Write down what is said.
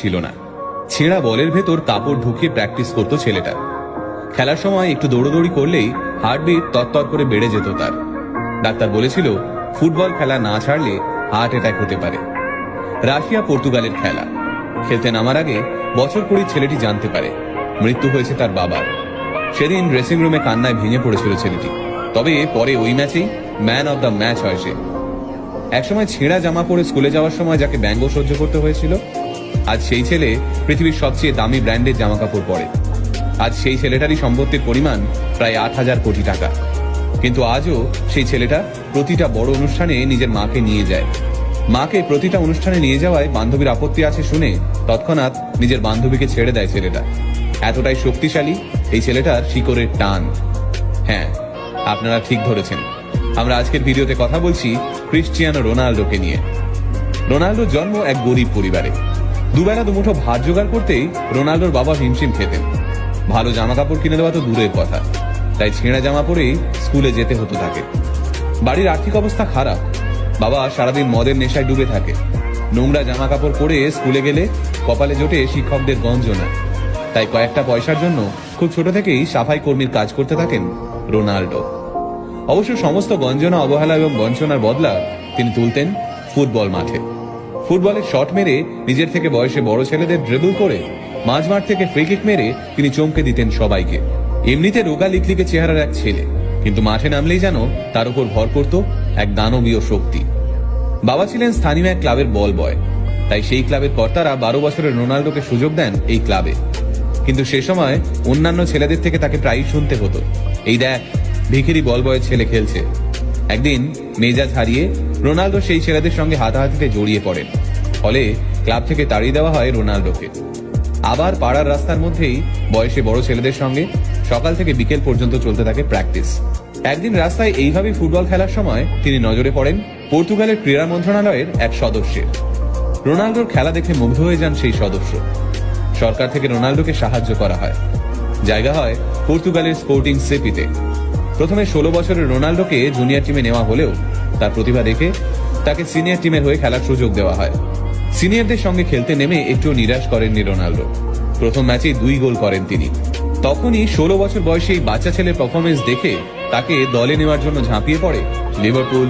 ছিল না। ছেঁড়া বলের ভেতর কাপড় ঢুকিয়ে প্র্যাকটিস করতো ছেলেটা। খেলার সময় একটু দৌড়দৌড়ি করলেই হার্টবিট তরতর করে বেড়ে যেত তার। ডাক্তার বলেছিল ফুটবল খেলা না ছাড়লে হার্ট অ্যাটাক হতে পারে। রাশিয়া পর্তুগালের খেলা খেলতে নামার আগে বছর 20 ছেলেটি জানতে পারে মৃত্যু হয়েছে তার বাবার। সেদিন ড্রেসিং রুমে কান্নায় ভেঙে পড়েছিল ছেলেটি। তবে পরে ওই ম্যাচেই ম্যান অব দ্য ম্যাচ হয় সে। একসময় ছেঁড়া জামা পরে স্কুলে যাওয়ার সময় যাকে ব্যঙ্গ সহ্য করতে হয়েছিল, আজ সেই ছেলে পৃথিবীর সবচেয়ে দামি ব্র্যান্ডের জামা কাপড় পরে। আজ সেই ছেলেটারই সম্পত্তির পরিমাণ প্রায় 8,000 কোটি টাকা। কিন্তু আজও সেই ছেলেটা প্রতিটা বড় অনুষ্ঠানে নিজের মাকে নিয়ে যায়। মাকে প্রতিটা অনুষ্ঠানে নিয়ে যাওয়ায় বান্ধবীর আপত্তি আছে শুনে তৎক্ষণাৎ নিজের বান্ধবীকে ছেড়ে দেয় ছেলেটা। এতটাই শক্তিশালী এই ছেলেটার শিকড়ের টান। হ্যাঁ, আপনারা ঠিক ধরেছেন, আমরা আজকের ভিডিওতে কথা বলছি ক্রিশ্চিয়ানো রোনাল্ডোকে নিয়ে। রোনাল্ডোর জন্ম এক গরিব পরিবারে। দুবেলা দুমুঠো ভাত জোগাড় করতেই রোনাল্ডোর বাবা হিমশিম খেতেন। ভালো জামা কাপড় কিনে দেওয়া তো দূরের কথা, তাই ছেঁড়া জামা পরেই স্কুলে যেতে হতো তাকে। বাড়ির আর্থিক অবস্থা খারাপ, বাবা সারাদিন মদের নেশায় ডুবে থাকে। নোংরা জামা কাপড় পরে স্কুলে গেলে কপালে জোটে শিক্ষকদের গঞ্জনা। তাই কয়েকটা পয়সার জন্য খুব ছোট থেকেই সাফাই কর্মীর কাজ করতে থাকেন রোনাল্ডো। অবশ্য সমস্ত গঞ্জনা, অবহেলা এবং বঞ্চনার বদলা তিনি তুলতেন ফুটবল মাঠে। ফুটবলের শট মেরে নিজের থেকে বয়সে বড় ছেলেদের ড্রিবল করে মাঝমাঠ থেকে ফ্রি কিক মেরে তিনি চমকে দিতেন সবাইকে। এমনিতে রোগা লিকলিকে চেহারার এক ছেলে, কিন্তু মাঠে নামলেই যেন তার উপর ভর করত এক দানবীয় শক্তি। বাবা ছিলেন স্থানীয় এক ক্লাবের বল বয়, তাই সেই ক্লাবের কর্তারা 12 বছরের রোনাল্ডোকে সুযোগ দেন এই ক্লাবে। কিন্তু সে সময় অন্যান্য ছেলেদের থেকে তাকে প্রায়ই শুনতে হতো, এই দেখ ভিখিরি বল বয়ের ছেলে খেলছে। একদিন মেজাজ হারিয়ে রোনাল্ডো সেই ছেলেদের সঙ্গে হাতাহাতিতে জড়িয়ে পড়েন। ফলে ক্লাব থেকে তাড়িয়ে দেওয়া হয় রোনাল্ডোকে। আবার পাড়ার রাস্তার মধ্যেই বয়সে বড় ছেলেদের সঙ্গে সকাল থেকে বিকেল পর্যন্ত চলতে থাকে প্র্যাকটিস। একদিন রাস্তায় এইভাবেই ফুটবল খেলার সময় তিনি নজরে পড়েন পর্তুগালের ক্রীড়া মন্ত্রণালয়ের এক সদস্যের। রোনাল্ডোর খেলা দেখে মুগ্ধ হয়ে যান সেই সদস্য। সরকার থেকে রোনাল্ডোকে সাহায্য করা হয়। জায়গা হয় পর্তুগালের স্পোর্টিং সিপিতে। প্রথমে 16 বছরের রোনাল্ডোকে জুনিয়র টিমে নেওয়া হলেও তার প্রতিভা দেখে তাকে সিনিয়র টিমের হয়ে খেলার সুযোগ দেওয়া হয়। সিনিয়রদের সঙ্গে খেলতে নেমে একটু নিরাশ করেননি রোনাল্ডো। প্রথম ম্যাচেই 2 গোল করেন তিনি। তখনই 16 বছর বয়সী এই বাচ্চা ছেলের পারফরমেন্স দেখে তাকে দলে নেওয়ার জন্য ঝাঁপিয়ে পড়ে লিভারপুল,